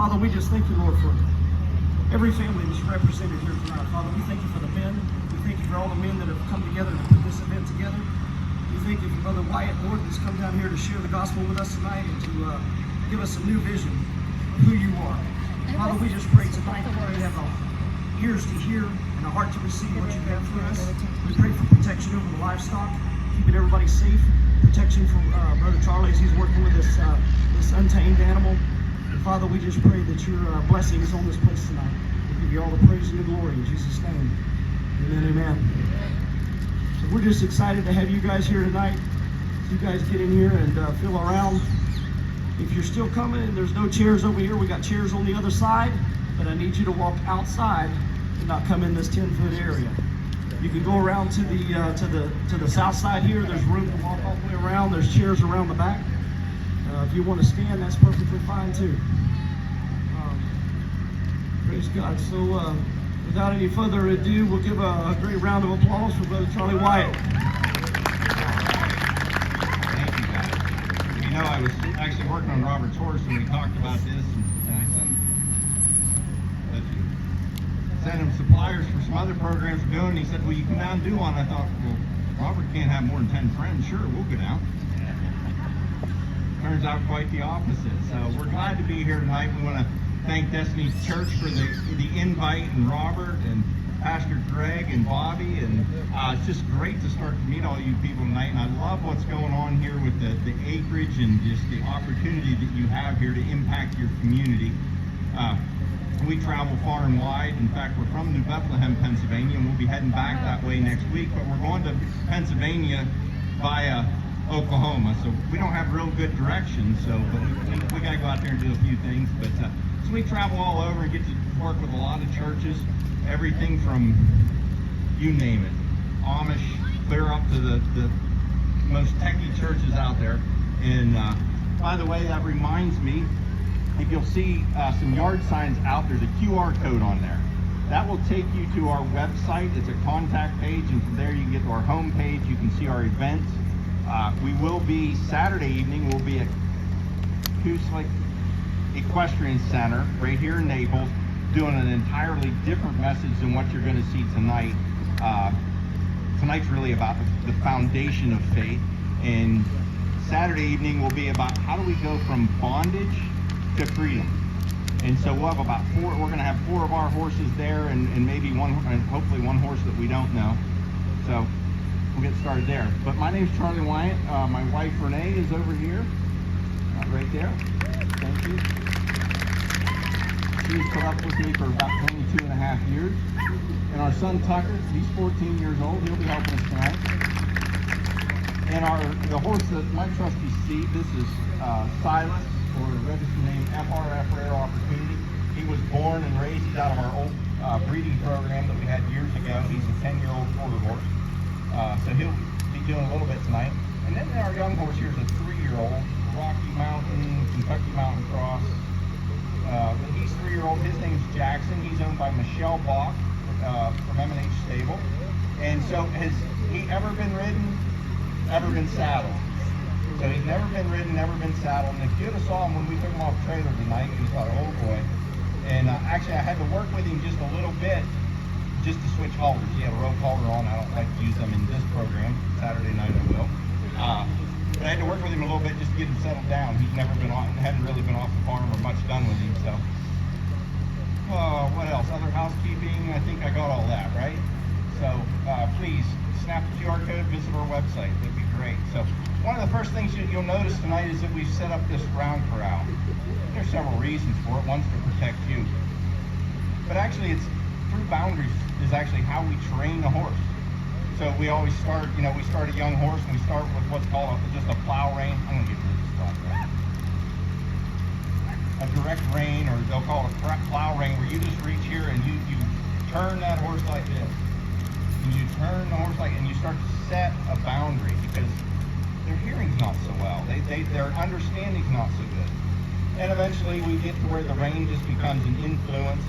Father, we just thank you, Lord, for every family that's represented here tonight. Father, we thank you for the men. We thank you for all the men that have come together to put this event together. We thank you for Brother Wyant, Lord, that's come down here to share the gospel with us tonight and to give us a new vision of who you are. Father, we just pray tonight that we have ears to hear and a heart to receive what you have for us. We pray for protection over the livestock, keeping everybody safe, protection for Brother Charlie as he's working with this untamed animal. Father, we just pray that your blessing is on this place tonight. We give you all the praise and the glory in Jesus' name. Amen, amen. So we're just excited to have you guys here tonight. You guys get in here and feel around. If you're still coming and there's no chairs over here, we got chairs on the other side, but I need you to walk outside and not come in this 10-foot area. You can go around to the south side here. There's room to walk all the way around. There's chairs around the back. If you want to stand, that's perfectly fine too. Praise God. So without any further ado, we'll give a great round of applause for Brother Charlie Wyant. Thank you, guys. You know, I was actually working on Robert's horse and we talked about this, and I sent him suppliers for some other programs we're doing. He said, will you come down and do one? I thought, well, Robert can't have more than 10 friends. Sure, we'll go down. Turns out quite the opposite. So we're glad to be here tonight. We want to thank Destiny Church for the invite, and Robert and Pastor Greg and Bobby, and it's just great to start to meet all you people tonight. And I love what's going on here with the acreage and just the opportunity that you have here to impact your community. We travel far and wide. In fact, we're from New Bethlehem, Pennsylvania, and we'll be heading back that way next week, but we're going to Pennsylvania via Oklahoma, so we don't have real good directions, but we got to go out there and do a few things. But so we travel all over and get to work with a lot of churches, everything from, you name it, Amish, clear up to the most techie churches out there. And by the way, that reminds me, if you'll see some yard signs out, there's a QR code on there. That will take you to our website. It's a contact page, and from there you can get to our home page. You can see our events. We will be, Saturday evening, we'll be at Cooslick Equestrian Center right here in Naples, doing an entirely different message than what you're going to see tonight. Tonight's really about the foundation of faith, and Saturday evening will be about how do we go from bondage to freedom. And so we'll have about we're going to have 4 of our horses there, and maybe one, and hopefully one horse that we don't know. So we'll get started there. But my name's Charlie Wyant. My wife Renee is over here, right there. Thank you. She's put up with me for about 22.5 years. And our son Tucker, he's 14 years old. He'll be helping us tonight. And the horse that my trustees see, this is Silas, or registered name FRF, Rare Opportunity. He was born and raised, he's out of our old breeding program that we had years ago. He's a 10-year-old quarter horse. So he'll be doing a little bit tonight. And then our young horse here is a 3-year-old, Rocky Mountain, Kentucky Mountain Cross. When he's 3-year-old, his name's Jackson. He's owned by Michelle Bach from M&H Stable. And so has he ever been ridden, ever been saddled? So he's never been ridden, never been saddled. And if you'd have saw him when we took him off trailer tonight, he was about, oh boy. And actually I had to work with him just a little bit just to switch halters. He had a rope halter on. I don't like to use them in this program. Saturday night I will. But I had to work with him a little bit just to get him settled down. He's never been on, hadn't really been off the farm or much done with him. So, what else? Other housekeeping. I think I got all that, right? So please snap the QR code, visit our website. That'd be great. So one of the first things you'll notice tonight is that we've set up this round corral. There's several reasons for it. One's to protect you, but actually it's through boundaries is actually how we train the horse. So we always start, we start a young horse and we start with what's called just a plow rein. I'm gonna get rid of this plow rein. A direct rein, or they'll call it a plow rein, where you just reach here and you turn that horse like this. And you turn the horse like, and you start to set a boundary, because their hearing's not so well. Their understanding's not so good. And eventually we get to where the rein just becomes an influence.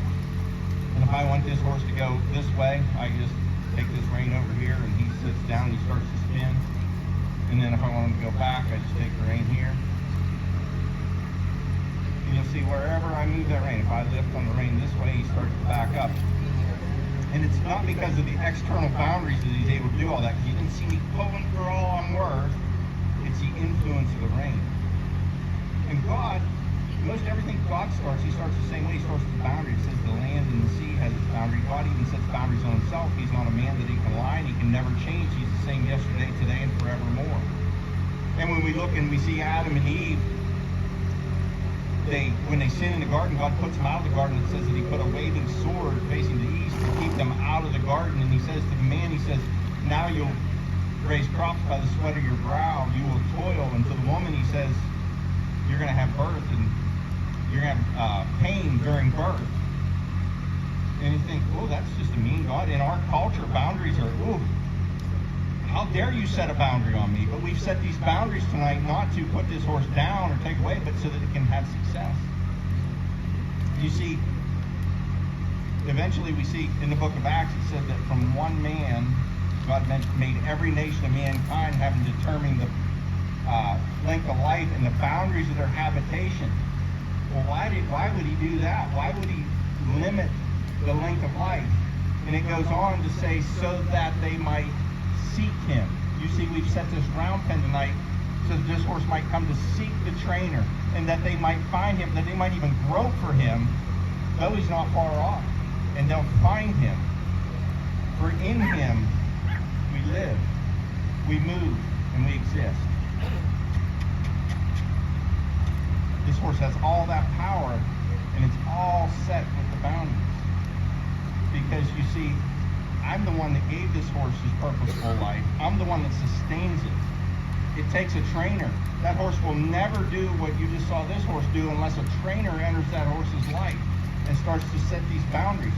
And if I want this horse to go this way, I just take this rein over here and he sits down and he starts to spin. And then if I want him to go back, I just take the rein here. And you'll see wherever I move that rein, if I lift on the rein this way, he starts to back up. And it's not because of the external boundaries that he's able to do all that, because you didn't see me pulling for all I'm worth. It's the influence of the rein. And God, most everything God starts, he starts the same way. He starts with the boundary. It says the land and the sea has its boundary. God even sets boundaries on himself. He's not a man that he can lie, and he can never change. He's the same yesterday, today, and forevermore. And when we look and we see Adam and Eve, when they sin in the garden, God puts them out of the garden. It says that he put a waving sword facing the east to keep them out of the garden. And he says to the man, he says, now you'll raise crops by the sweat of your brow. You will toil. And to the woman, he says, you're going to have birth and you're going to have pain during birth. And you think, oh, that's just a mean God. In our culture, boundaries are, oh, how dare you set a boundary on me? But we've set these boundaries tonight not to put this horse down or take away, but so that it can have success. You see, eventually we see in the book of Acts, it said that from one man, God made every nation of mankind, having determined the length of life and the boundaries of their habitation. Well, why would he do that? Why would he limit the length of life? And it goes on to say, so that they might seek him. You see, we've set this round pen tonight so that this horse might come to seek the trainer, and that they might find him, that they might even grope for him, though he's not far off, and they'll find him. For in him we live, we move, and we exist. This horse has all that power, and it's all set with the boundaries. Because you see, I'm the one that gave this horse his purposeful life. I'm the one that sustains it. It takes a trainer. That horse will never do what you just saw this horse do unless a trainer enters that horse's life and starts to set these boundaries.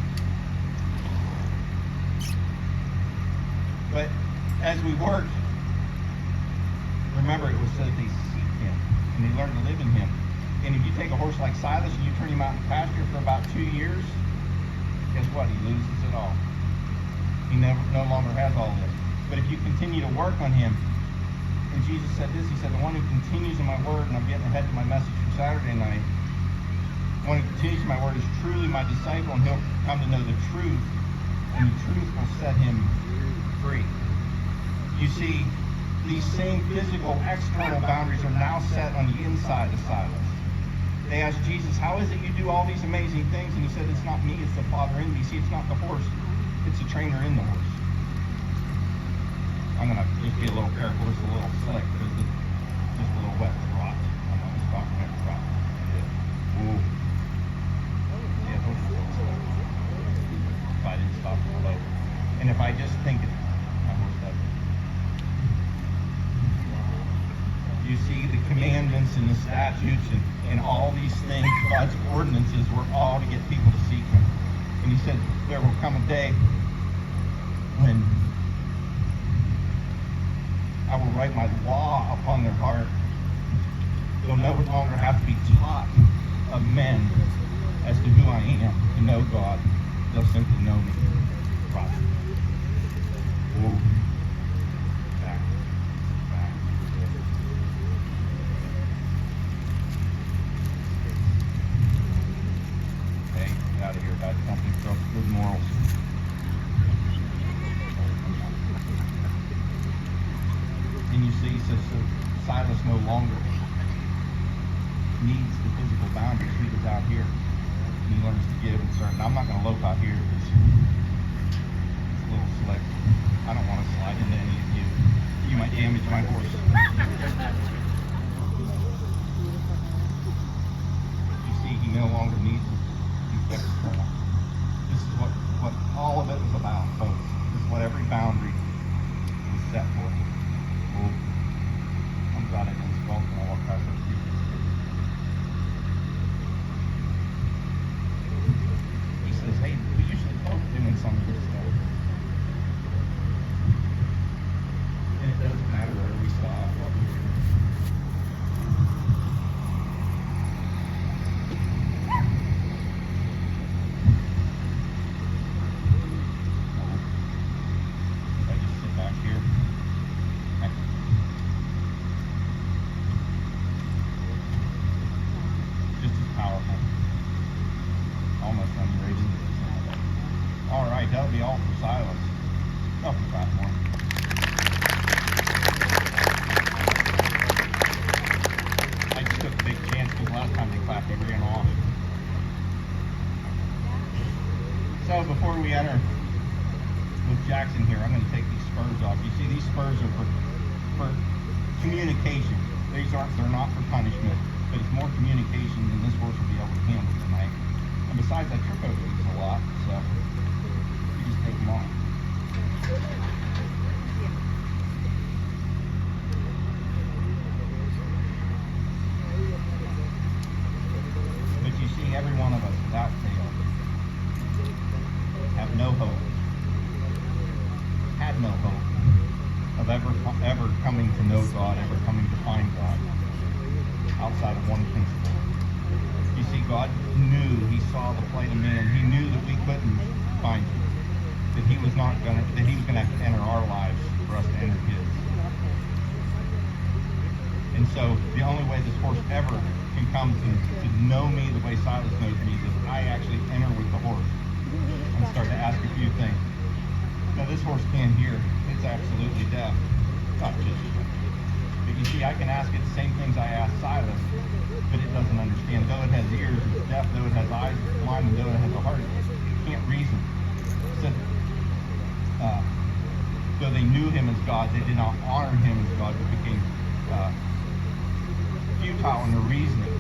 But as we work, remember it was so that they seek him and they learn to live in him. And if you take a horse like Silas and you turn him out in pasture for about 2 years, guess what? He loses it all. He no longer has all this. But if you continue to work on him, and Jesus said this, he said, the one who continues in my word, and I'm getting ahead to my message from Saturday night, the one who continues in my word is truly my disciple, and he'll come to know the truth, and the truth will set him free. You see, these same physical, external boundaries are now set on the inside of Silas. They asked Jesus, how is it you do all these amazing things? And he said, it's not me, it's the Father in me. See, it's not the horse. It's a trainer in the horse. I'm going to just be a little careful. It's a little slick because it's just a little wet rot. I'm going to stop wet rot. Ooh. Yeah, those are slick. If I didn't stop the flow. And if I just think it, my horse does it. You see, the commandments and the statutes and all these things, God's ordinances were all to get people to seek him. And he said, there will come a day when I will write my law upon their heart. They'll no longer have to be taught of men as to who I am, to know God. They'll simply know me. Right. Ooh. Back. Hey, get out of here, bad company, good morals. And you see, he says, so Silas no longer needs the physical boundaries. He was out here. And he learns to give and serve. And I'm not going to lope out here because it's a little slick. I don't want to slide into any of you. You might damage my horse. You see, he no longer needs the external. This is what all of it was about, folks. This is what every boundary was set for. Oh, I'm glad I didn't smoke when I walked past those people. He says, hey, we usually both doing some of this stuff. And it doesn't matter where we stop, what we do. that'll be all for Silas. Up the platform. I just took a big chance because last time they clapped, he ran off. So before we enter with Jackson here, I'm going to take these spurs off. You see, these spurs are for communication. They're not for punishment, but it's more communication than this horse will be able to handle tonight. And besides, I trip over these a lot, so you just take them off. But you see, every one of us without fail have no hope, had no hope of ever coming to know God, ever coming to find God outside of one principle. You see, God knew, He saw the plight of man. He knew that we couldn't find Him, that He was going to have to enter our lives for us to enter His. And so the only way this horse ever can come to know me the way Silas knows me is if I actually enter with the horse and start to ask a few things. Now this horse can't hear. It's absolutely deaf. Not just. But you see, I can ask it the same things I asked Silas, but it doesn't understand. Though it has ears, it's deaf. Though it has eyes, it's blind. And though it has a heart, it can't reason. So, though they knew Him as God, they did not honor Him as God, but became futile in their reasoning.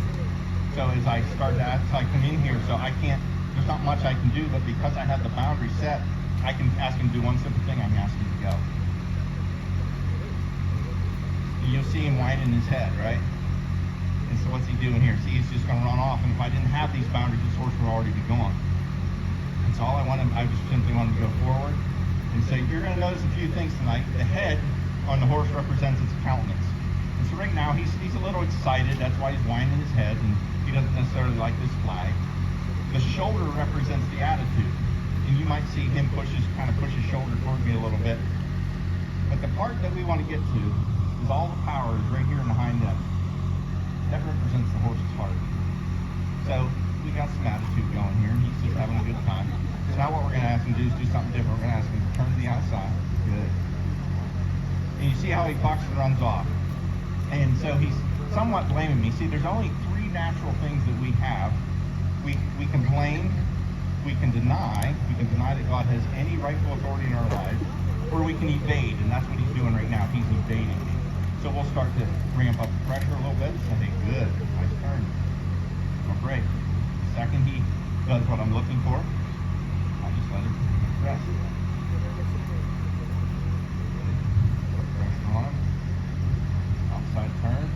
So as I start to ask, I come in here, so I can't, there's not much I can do, but because I have the boundary set, I can ask Him to do one simple thing. I can ask Him to go. And you'll see him winding his head, right? And so what's he doing here? See, he's just going to run off. And if I didn't have these boundaries, this horse would already be gone. And so all I just simply wanted to go forward. And so you're going to notice a few things tonight. The head on the horse represents its countenance. And so right now he's a little excited. That's why he's winding his head, and he doesn't necessarily like this flag. The shoulder represents the attitude. And you might see him kind of push his shoulder toward me a little bit. But the part that we want to get to is all the power is right here in the hind end. That represents the horse's heart. So we got some attitude going here. He's just having a good time. So now what we're going to ask him to do is do something different. We're going to ask him to turn to the outside. Good. And you see how he bucks and runs off. And so he's somewhat blaming me. See, there's only three natural things that we have. We can blame, we can deny that God has any rightful authority in our lives, or we can evade, and that's what he's doing right now. He's evading me. So we'll start to ramp up the pressure a little bit. Okay, good. Nice turn. Oh, great. The second he does what I'm looking for, I just let him rest. Pressure on him. Outside turn.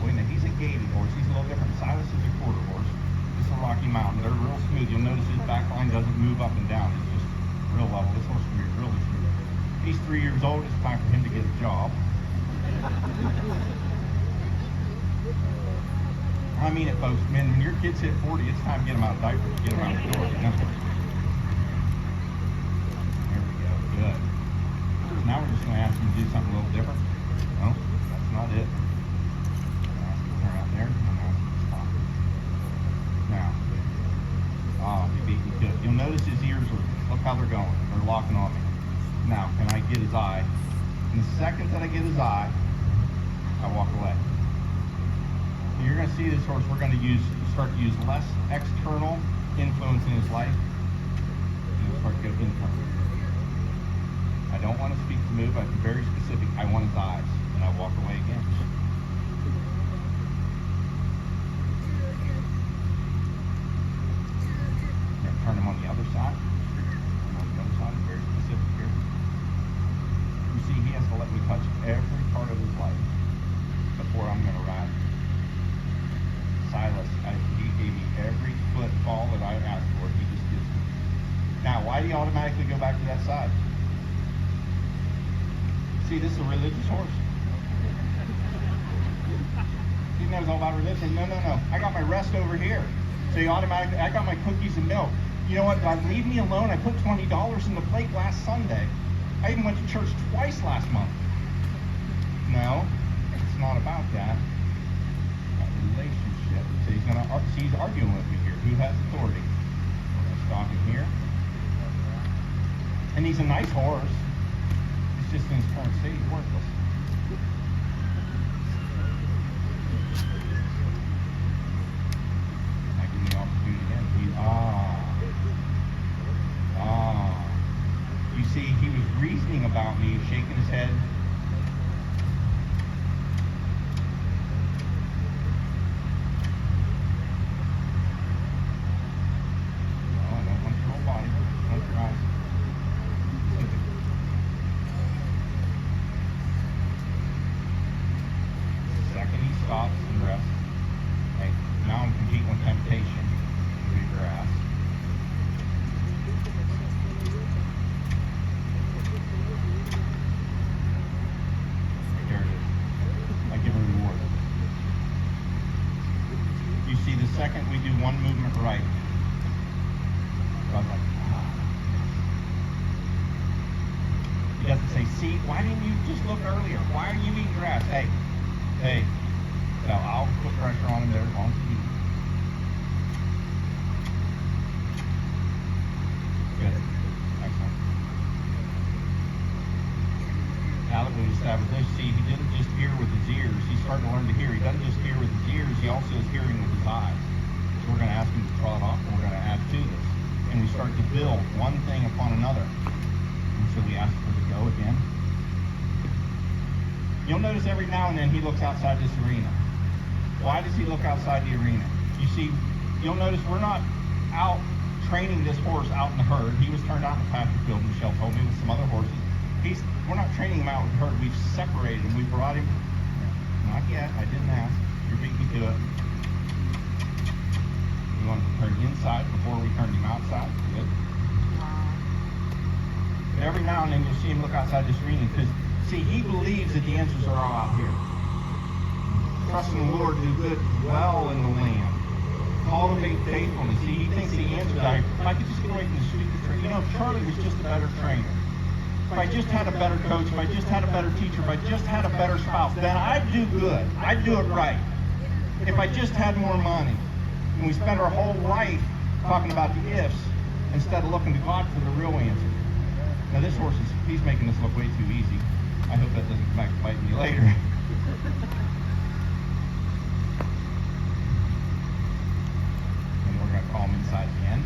Boy, now he's a gated horse. He's a little different. Silas is a quarter horse. This is a Rocky Mountain. They're real smooth. You'll notice his back line doesn't move up and down. It's just real level. This horse can be really smooth. He's 3 years old. It's time for him to get a job. I mean it, folks. Man, when your kids hit 40, it's time to get them out of diapers, get them out the door. You know? There we go. Good. Now we're just going to ask him to do something a little different. No, that's not it. Turn out there. I'm going to stop. Now, he beat me good. You'll notice his ears are, look how they're going. They're locking on me. Now, can I get his eye? And the second that I get his eye, I walk away. And you're going to see this horse, we're going to start to use less external influence in his life, and we'll start to go internal. I don't want to speak to move. I'm very specific. I want his eyes, and I walk away again. I'm going to turn him on the other side. Very specific here. You see, he has to let me touch every part of his life before I'm going to ride. Silas, he gave me every footfall that I asked for. He just gives me. Now, why do you automatically go back to that side? See, this is a religious horse. He knows all about religion. No. I got my rest over here. So he automatically, I got my cookies and milk. You know what, God, leave me alone. I put $20 in the plate last Sunday. I even went to church twice last month. No, it's not about that. It's about relationship. So he's arguing with me here. Who has authority? We're going to stop him here. And he's a nice horse. It's just in his current state, he's worthless. I give him the opportunity again. You see, he was reasoning about me, shaking his head. No, I don't want your whole body. I want your eyes. The second he stops and rests. Okay, now I'm competing with temptation. Read grass. There it is. I give a reward. You see, the second we do one movement right, God's like, He doesn't say, see, why didn't you just look earlier? Why are you eating grass? Hey. No, I'll put pressure on him there as long as he eats. Good. Excellent. Now that we've established this, see, he didn't just hear with his ears. He's starting to learn to hear. He doesn't just hear with his ears, he also is hearing with his eyes. So we're going to ask him to trot off, and we're going to add to this. And we start to build one thing upon another. And so we ask for the go again. You'll notice every now and then he looks outside this arena. Why does he look outside the arena? You see, you'll notice we're not out training this horse out in the herd. He was turned out in the pasture field, Michelle told me, with some other horses. We're not training him out with the herd. We've separated him. We brought him. Not yet. I didn't ask. You're beating me to it. We want to turn inside before we turn him outside. Good. But every now and then you'll see him look outside this arena because, see, he believes that the answers are all out here. Trust in the Lord, do good, well in the land. Cultivate faithfulness. See, he thinks the answers are, if I could just get away from the stupid training. You know, if Charlie was just a better trainer, if I just had a better coach, if I just had a better teacher, if I just had a better spouse, then I'd do good. I'd do it right. If I just had more money. And we spend our whole life talking about the ifs instead of looking to God for the real answer. Now this horse he's making this look way too easy. I hope that doesn't come back to bite me later. Call him inside again.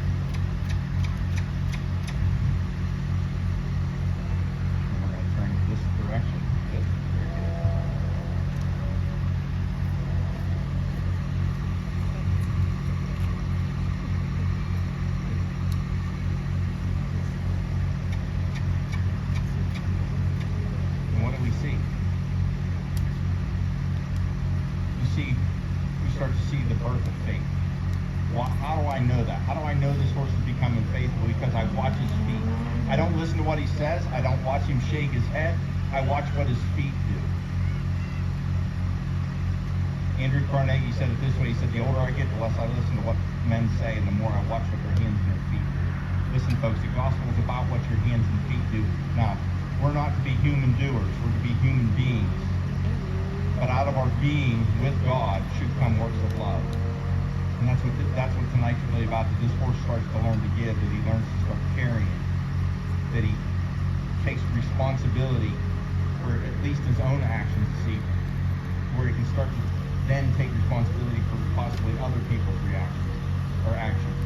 And we're going to turn this direction. Good. And what do we see? You see, we start to see the birth of faith. How do I know that? How do I know this horse is becoming faithful? Because I watch his feet. I don't listen to what he says. I don't watch him shake his head. I watch what his feet do. Andrew Carnegie said it this way. He said, the older I get, the less I listen to what men say, and the more I watch what their hands and their feet do. Listen, folks, the gospel is about what your hands and feet do. Now, we're not to be human doers. We're to be human beings. But out of our being with God should come works of love. And that's what tonight's really about, that this horse starts to learn to give, that he learns to start caring, that he takes responsibility for at least his own actions this evening, where he can start to then take responsibility for possibly other people's reactions or actions.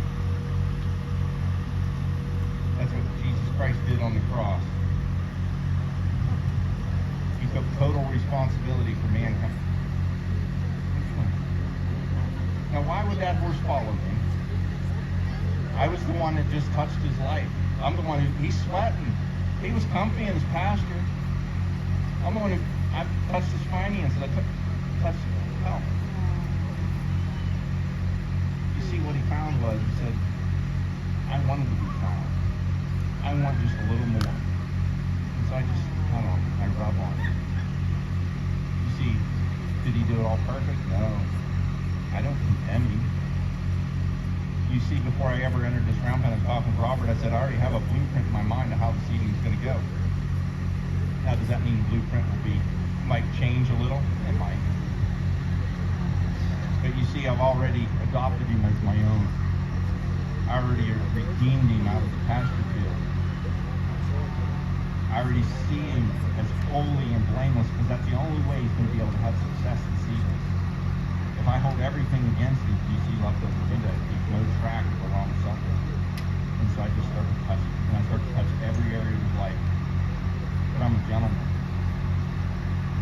That's what Jesus Christ did on the cross. He took total responsibility for mankind. Now, why would that horse follow me? I was the one that just touched his life. I'm the one he's sweating. He was comfy in his pasture. I'm the one who, I touched his finances. I touched his health. You see, what he found was, he said, I wanted to be found. I want just a little more. And so I just, I rub on it. You see, did he do it all perfect? No. I don't condemn him. You see, before I ever entered this round pen and talked with Robert, I said, I already have a blueprint in my mind of how this evening's going to go. Now, does that mean the blueprint might change a little? It might. But you see, I've already adopted him as my own. I already redeemed him out of the pasture field. I already see him as holy and blameless because that's the only way he's going to be able to have success in seasons. If I hold everything against him, you see leftovers into it. There's no track of the wrong something. And so I just start to touch it. And I start to touch every area of his life. But I'm a gentleman.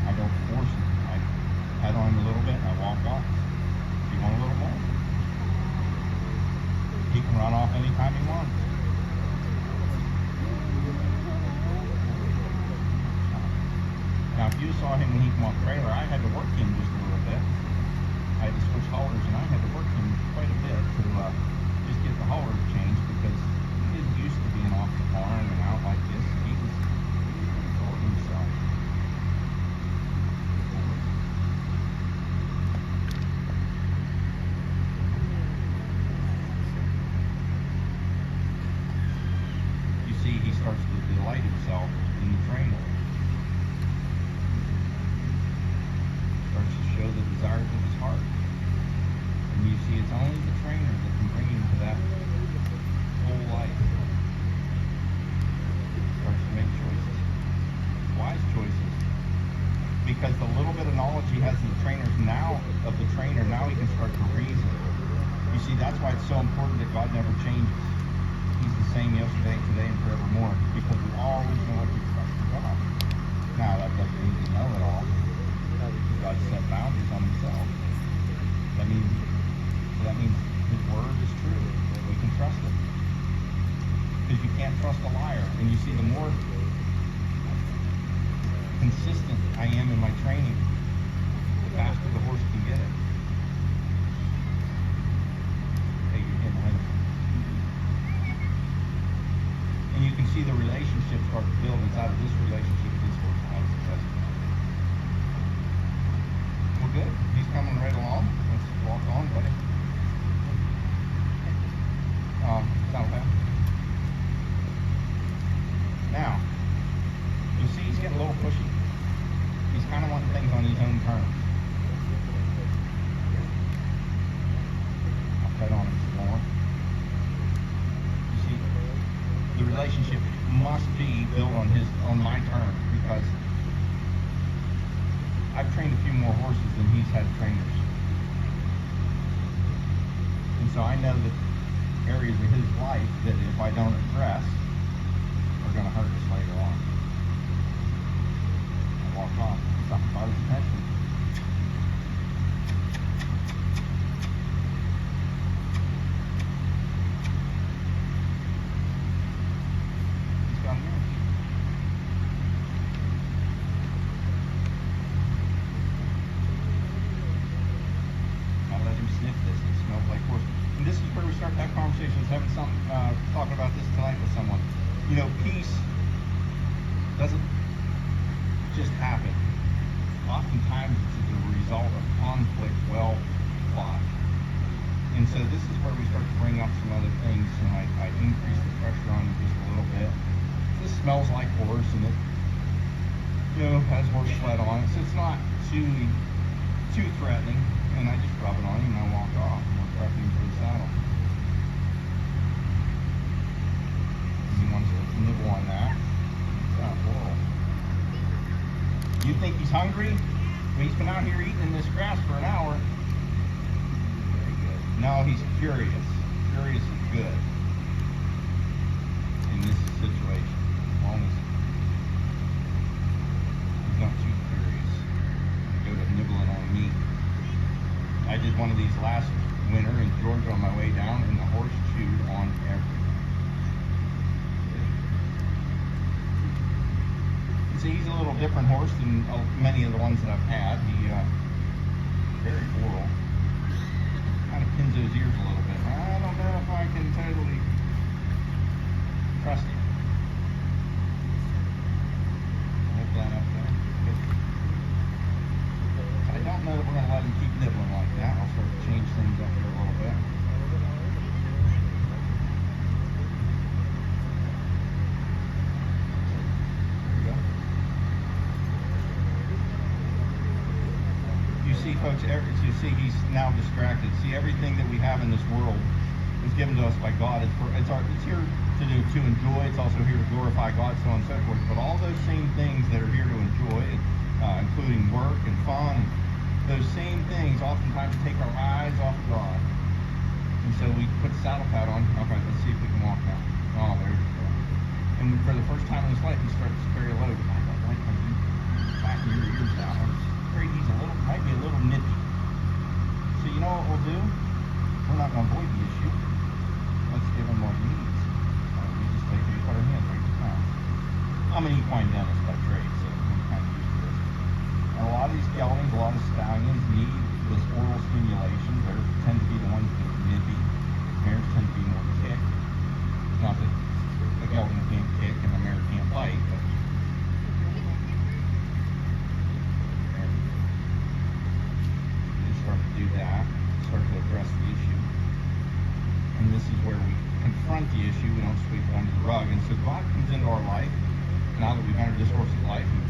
I don't force him. I pet on him a little bit and I walk off. If you want a little more, he can run off anytime he wants. Now, if you saw him when he came off trailer, I had to work him just a little bit. I had to switch haulers, and I had to work him quite a bit to just get the hauler changed because he didn't used to being off the farm and out like this. He was for himself. You see, he starts to delight himself in the trainer. Starts to show the desires of his heart. And you see, it's only the trainer that can bring him to that whole life. Starts to make choices, wise choices. Because the little bit of knowledge he has of the trainer, now he can start to reason. You see, that's why it's so important that God never changes. He's the same yesterday, today, and forevermore. Because we always know what to expect from God. Now, that doesn't mean we know it all. God set boundaries on himself. That means his word is true. We can trust it. Because you can't trust a liar. And you see, the more consistent I am in my training, the faster the horse can get it. Hey, you're getting ahead of me. And you can see the relationship start to build inside of this relationship with this horse and how successful. Well, good. He's coming right along. Let's walk on, buddy. Not bad. Now, you see he's getting a little pushy. He's kind of wanting things on his own terms. I'll pet on him some more. You see, the relationship must be built on my terms because I've trained a few more horses than he's had trainers. And so I know that areas of his life that if I don't address are going to hurt us later on. I walk off. Something caught his attention. He's down here. I let him sniff this. It smells like horse. And this is where we start that conversation. I was having talking about this tonight with someone. You know, peace doesn't just happen. Oftentimes it's a result of conflict well fought. And so this is where we start to bring up some other things, and I increase the pressure on him just a little bit. This smells like horse, and it, has horse sweat on it, so it's not too threatening. And I just rub it on him and I walk off, and we're prepping him for the saddle. And he wants to nibble on that. It's not horrible. You think he's hungry? Well, he's been out here eating in this grass for an hour. Very good. No, he's curious. Curious is good in this situation. As long as he's not too curious. Go to nibbling on meat. I did one of these last winter in Georgia on my way down, and the horse chewed on everything. See, he's a little different horse than many of the ones that I've had. He very oral. Kind of pins those ears a little bit. I don't know if I can totally trust him. Hold that up there. I don't know that we're going to let him keep nibbling like that. I'll start to change things up here a little bit. See, folks, you see he's now distracted. See, everything that we have in this world is given to us by God. It's here to enjoy. It's also here to glorify God, so on and so forth. But all those same things that are here to enjoy, including work and fun, those same things oftentimes take our eyes off of God. And so we put the saddle pad on. Okay, let's see if we can walk now. Oh, there we go. And for the first time in his life, he starts to carry a load. And I'm like, backing your ears down. I'm afraid he's might be a little nippy. So you know what we'll do? We're not going to avoid the issue. Let's give him what he needs. We just take it and put our hands right to town. I'm an equine dentist by trade, so I'm kind of used to this. And a lot of these geldings, a lot of stallions need this oral stimulation. They tend to be the ones that are nippy. Mares tend to be more kick. Not that a gelding can't kick and a mare can't bite, but they start to do that, start to address the issue. And this is where we confront the issue. We don't sweep it under the rug. And so God comes into our life, now that we've entered this horse's life, and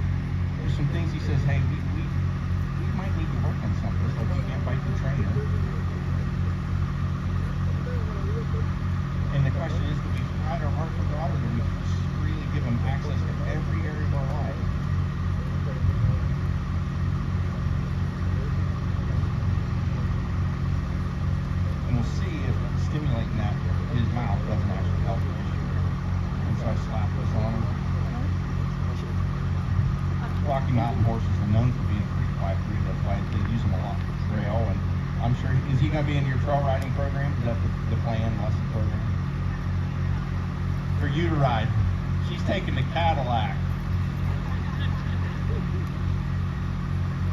there's some things he says, hey, we might need to work on some of this, like you can't bite the trainer. And the question is, do we hide our heart from God, or do we really give him access to every area of our life? And we'll see if stimulating his mouth doesn't actually help the issue. And so I slap this on him. Rocky Mountain horses are known for being pretty quiet breed. That's why they use them a lot for trail. And I'm sure, is he going to be in your trail riding program? Is that the plan, lesson program? For you to ride. She's taking the Cadillac.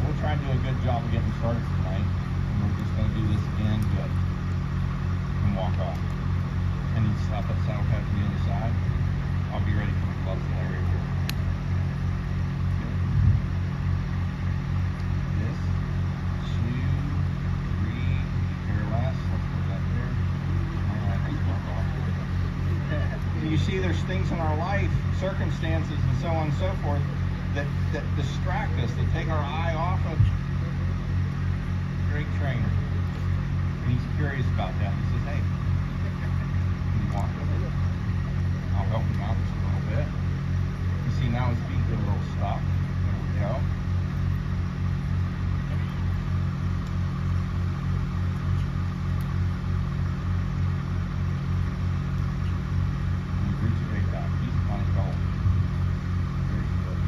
We'll try and do a good job of getting started tonight. And we're just going to do this again good. And walk off. And you slap that saddle pad from the other side. I'll be ready for the gloves and area here. This, 2, 3, hair last. Let's put that there. Alright, let's walk off. You see, there's things in our life, circumstances, and so on and so forth, that distract us, that take our eye off of great trainer. And he's curious about that. He says, hey, can you walk with it? I'll help him out just a little bit. You see, now his feet get a little stuck. There we go. And he roots it right back. He's on his own. Very good.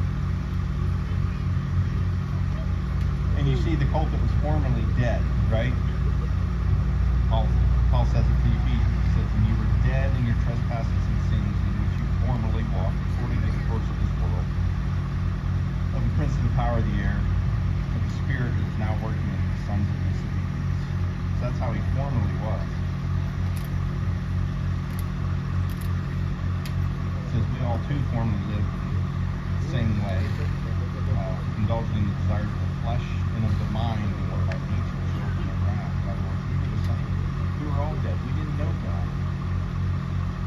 And you see the colt that was formerly dead, right? Paul says it to Ephesians. He says, and you were dead in your trespasses and sins in which you formerly walked, according to the course of this world, of the prince of the power of the air, of the spirit that is now working in the sons of disobedience. So that's how he formerly was. It says we all too formerly lived the same way, indulging in the desires of the flesh and of the mind, and were by nature children of wrath. In other words, we were the same. We were all dead. We didn't know God.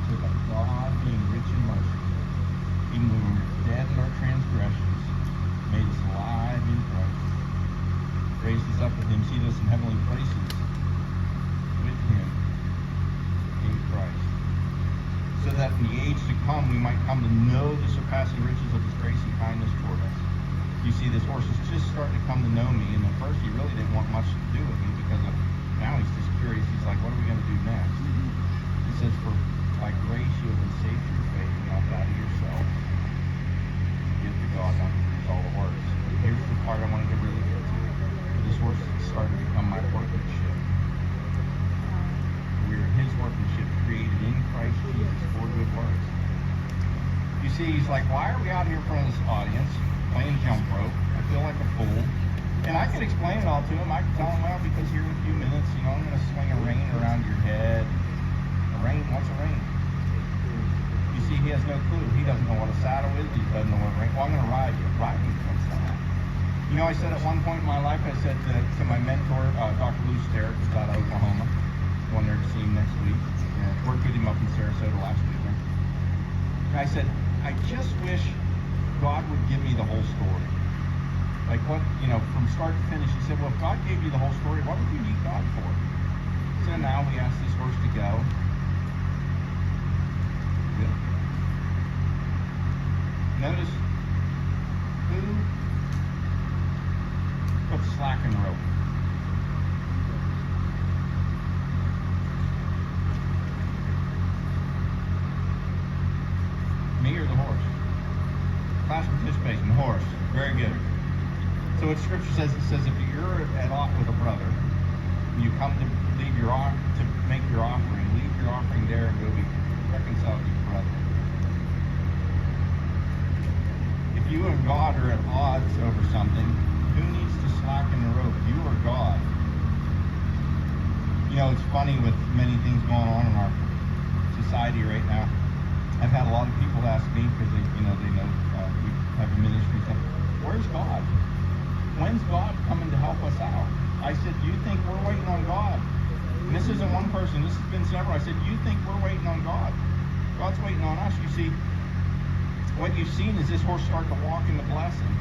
So that God, being rich in mercy, even when we were dead in our transgressions, made us alive in Christ, raised us up with him, seated us in heavenly places with him in Christ, so that in the age to come we might come to know the surpassing riches of his grace and kindness toward us. You see, this horse is just starting to come to know me, and at first he really didn't want much to do with me, because now he's just curious. He's like, what are we going to do next? He says, for by grace you have been saved through faith, not that of yourself. Give to God, not to do all the works. But here's the part I wanted to really get to. This horse is starting to become my workmanship. We are his workmanship, created in Christ Jesus for good works. You see, he's like, why are we out here in front of this audience playing jump rope? I feel like a fool. And I could explain it all to him. I could tell him, well, because here in a few minutes, I'm going to swing a rein around your head. A rein? What's a rein? You see, he has no clue. He doesn't know what a saddle is. He doesn't know what a rein. Well, I'm going to ride you. Ride me. What's that? I said at one point in my life, I said to my mentor, Dr. Lou Sterritt, who's out of Oklahoma, going there to see him next week. Worked with him up in Sarasota last weekend. And I said, I just wish God would give me the whole story. Like what, from start to finish. He said, well, if God gave you the whole story, what would you need God for? So now we ask this horse to go. Good. Notice who puts slack in the rope. Me or the horse? Class participation, the horse. Very good. So what Scripture says, it says if you're at odds with a brother, you come to leave to make your offering, leave your offering there and go be reconciled with your brother. If you and God are at odds over something, who needs to slacken the rope? You or God? You know, it's funny with many things going on in our society right now. I've had a lot of people ask me because they know we have a ministry. Where's God? When's God coming to help us out? I said, you think we're waiting on God? And this isn't one person. This has been several. I said, you think we're waiting on God? God's waiting on us. You see, what you've seen is this horse start to walk in the blessing.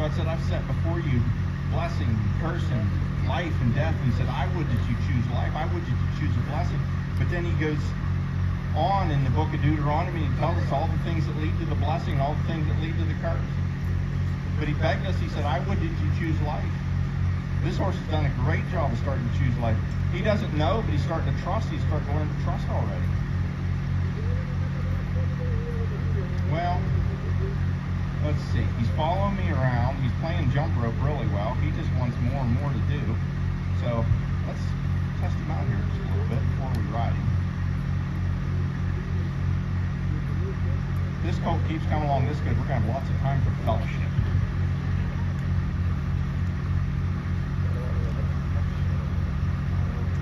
God said, I've set before you blessing, cursing, life and death. And he said, I would that you choose life. I would that you choose a blessing. But then he goes on in the book of Deuteronomy, he tells us all the things that lead to the blessing, all the things that lead to the curse. But he begged us, he said, I would that you choose life. This horse has done a great job of starting to choose life. He doesn't know, but he's starting to trust. He's starting to learn to trust already. Well, let's see. He's following me around. He's playing jump rope really well. He just wants more and more to do. So let's test him out here just a little bit before we ride him. This colt keeps coming along this good. We're going to have lots of time for fellowship.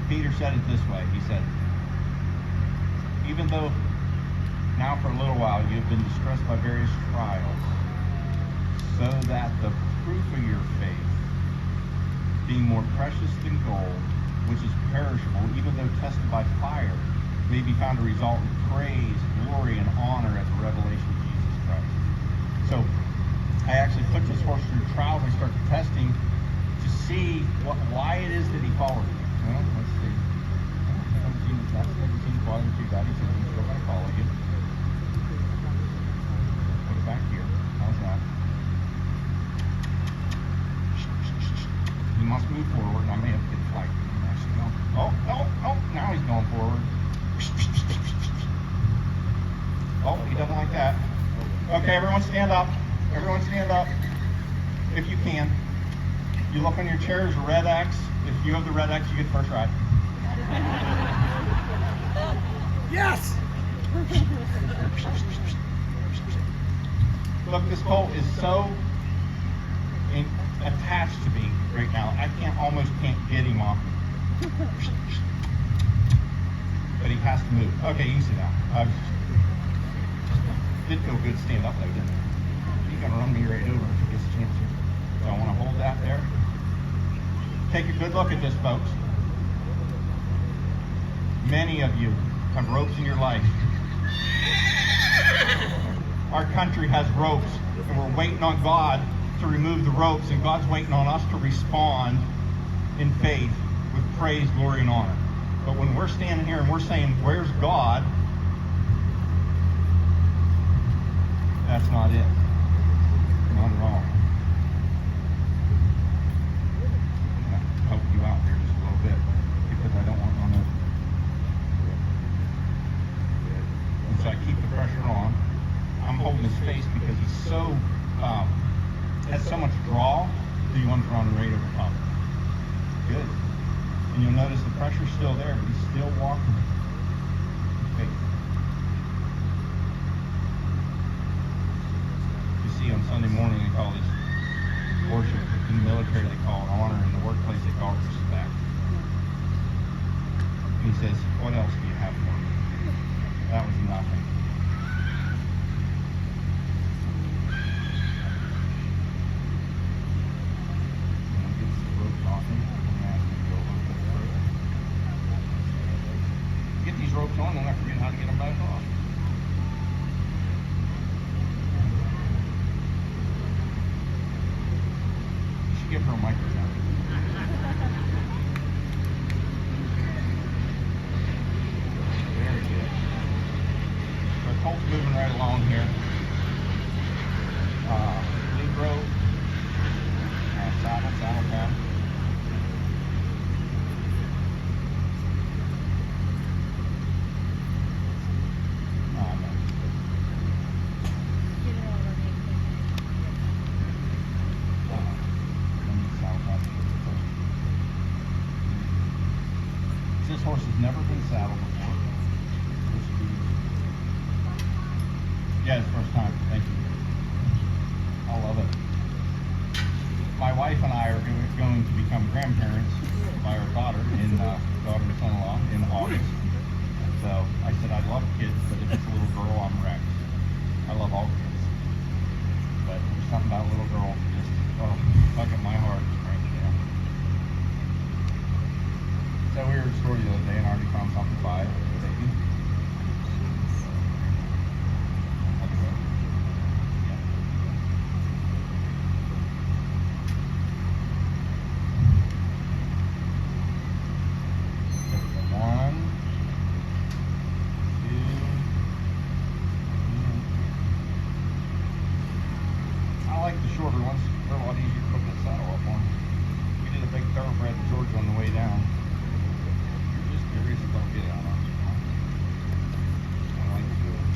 Peter said it this way. He said, even though now for a little while you have been distressed by various trials, so that the proof of your faith, being more precious than gold, which is perishable, even though tested by fire, may be found to result in praise, glory, and honor at the revelation of Jesus Christ. So I actually put this horse through trials. I started testing to see why it is that he followed me. Well, let's see. 17, 17, following you, Daddy, so he's still going to follow you. Put it back here. How's that? He must move forward. I may have to get the flag. Oh, now he's going forward. Oh, he doesn't like that. Okay, everyone stand up. Everyone stand up. If you can. You look on your chair, there's a red X. If you have the red X, you get first ride. Yes! Look, this colt is so attached to me right now. I almost can't get him off. But he has to move. Okay, you sit down. Did feel good stand up though, didn't it? He's gonna run me right over if he gets a chance to. So I want to hold that there. Take a good look at this, folks. Many of you have ropes in your life. Our country has ropes, and we're waiting on God to remove the ropes, and God's waiting on us to respond in faith with praise, glory, and honor. But when we're standing here and we're saying, where's God? That's not it. Not at all. I'm going to help you out here just a little bit because I don't want to. And so I keep the pressure on. I'm holding his face because he's so, has so much draw that he wants to run right over top. Good. And you'll notice the pressure's still there, but he's still walking with faith. You see, on Sunday morning they call this worship. In the military they call it honor. In the workplace they call it respect. And he says, what else do you have for me? That was nothing. Ropes on, then I forget how to get them back off. You should give her a microphone. right along here. Blue Grove, saddle pad. This horse has never been saddled before. Yeah, it's first time. Thank you. I love it. My wife and I are going to become grandparents by our daughter and daughter and son-in-law in August. So I said I love kids, but if it's a little girl, I'm wrecked. I love all kids, but there's something about a little girl just tug at my heart. So we were at the store the other day and already found something to buy. Baby. One, two. I like the shorter ones. They're a lot easier to put the saddle up on. We did a big thoroughbred in Georgia on the way down. Curious about getting on it. I like to do it.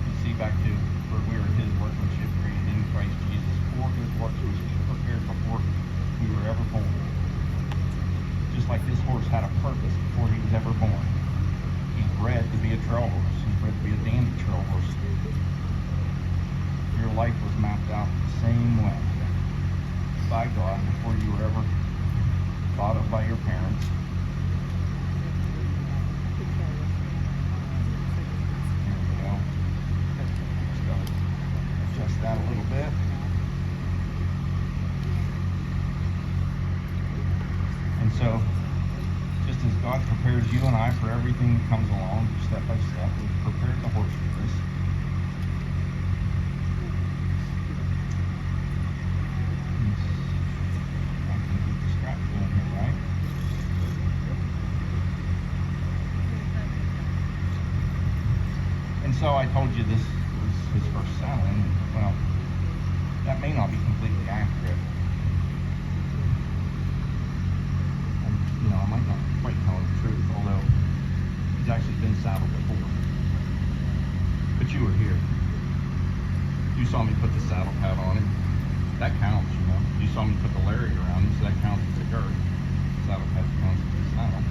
You see back to where we were his workmanship created in Christ Jesus for good works which he prepared before we were ever born. Just like this horse had a purpose before he was ever born. He's bred to be a trail horse. He's bred to be a dandy trail horse. Your life was mapped out the same way by God before you were ever thought of by your parents. Here we go. Just gotta adjust that a little bit. And so, just as God prepares you and I for everything that comes along, step by step, He's prepared the horse for this. So I told you this was his first saddling. Well, that may not be completely accurate. And, I might not quite tell the truth, although he's actually been saddled before. But you were here. You saw me put the saddle pad on him. That counts, You saw me put the lariat around him, so that counts as the girth. Saddle pad counts as the saddle.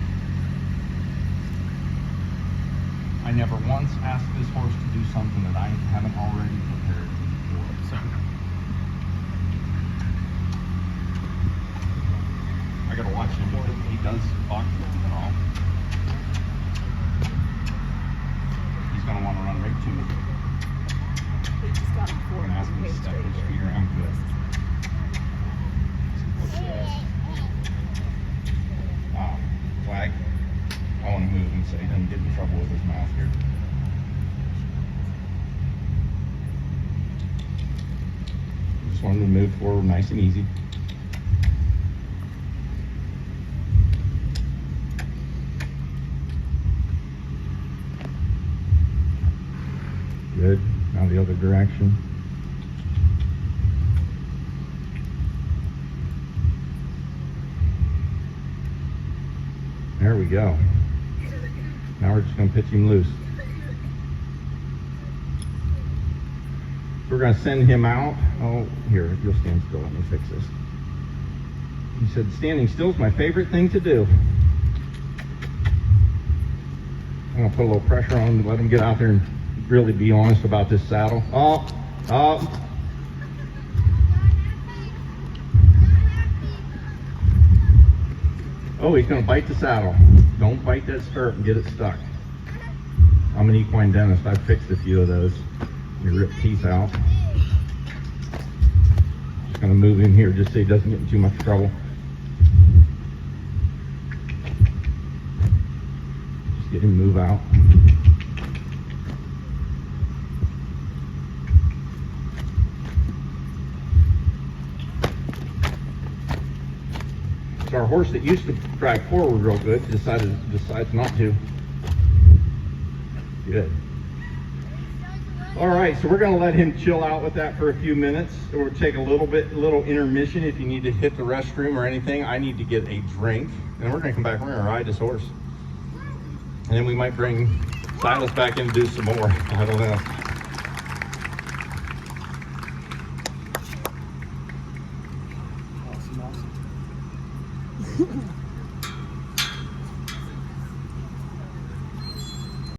I never once asked this horse to do something that I haven't already prepared for. So I gotta watch him because he does talk and all. He's gonna want to run right to me. I'm gonna ask him to step his feet around good. Flag. I want to move him so he doesn't get in trouble with his mouth here. Just want him to move forward nice and easy. Good. Now the other direction. There we go. Now we're just going to pitch him loose. So we're going to send him out. Oh, here, you'll stand still. Let me fix this. He said, standing still is my favorite thing to do. I'm going to put a little pressure on him to let him get out there and really be honest about this saddle. Oh. Oh, he's going to bite the saddle. Don't bite that stirrup and get it stuck. I'm an equine dentist. I've fixed a few of those. You rip teeth out. Just going to move in here just so he doesn't get in too much trouble. Just get him to move out. our horse that used to drive forward real good decides not to. Good. All right, so we're going to let him chill out with that for a few minutes. We'll take a little intermission if you need to hit the restroom or anything. I need to get a drink, and we're going to come back. We're going to ride this horse, and then we might bring Silas back in to do some more. I don't know. Awesome.